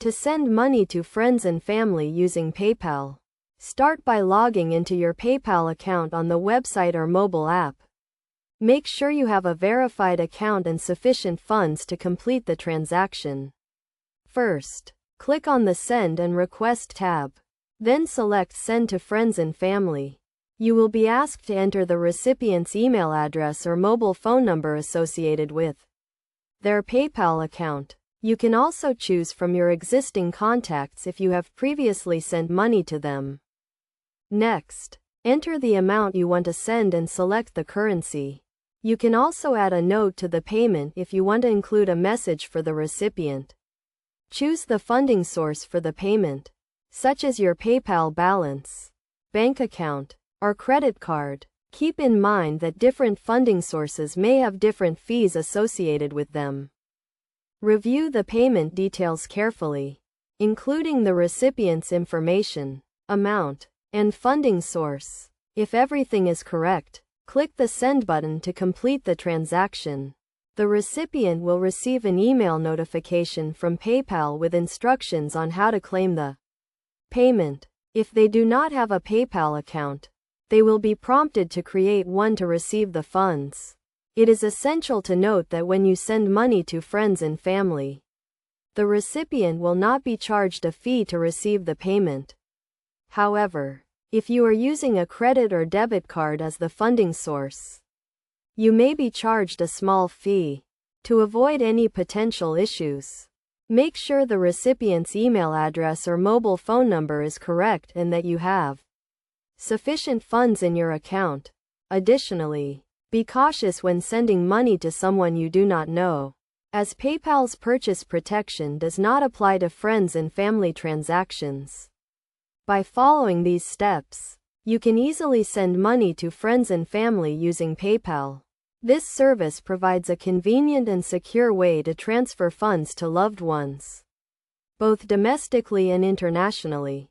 To send money to friends and family using PayPal, start by logging into your PayPal account on the website or mobile app. Make sure you have a verified account and sufficient funds to complete the transaction. First, click on the Send and Request tab. Then select Send to Friends and Family. You will be asked to enter the recipient's email address or mobile phone number associated with their PayPal account. You can also choose from your existing contacts if you have previously sent money to them. Next, enter the amount you want to send and select the currency. You can also add a note to the payment if you want to include a message for the recipient. Choose the funding source for the payment, such as your PayPal balance, bank account, or credit card. Keep in mind that different funding sources may have different fees associated with them. Review the payment details carefully, including the recipient's information, amount, and funding source. If everything is correct, click the Send button to complete the transaction. The recipient will receive an email notification from PayPal with instructions on how to claim the payment. If they do not have a PayPal account, they will be prompted to create one to receive the funds. It is essential to note that when you send money to friends and family, the recipient will not be charged a fee to receive the payment. However, if you are using a credit or debit card as the funding source, you may be charged a small fee. To avoid any potential issues, make sure the recipient's email address or mobile phone number is correct and that you have sufficient funds in your account. Additionally, be cautious when sending money to someone you do not know, as PayPal's purchase protection does not apply to friends and family transactions. By following these steps, you can easily send money to friends and family using PayPal. This service provides a convenient and secure way to transfer funds to loved ones, both domestically and internationally.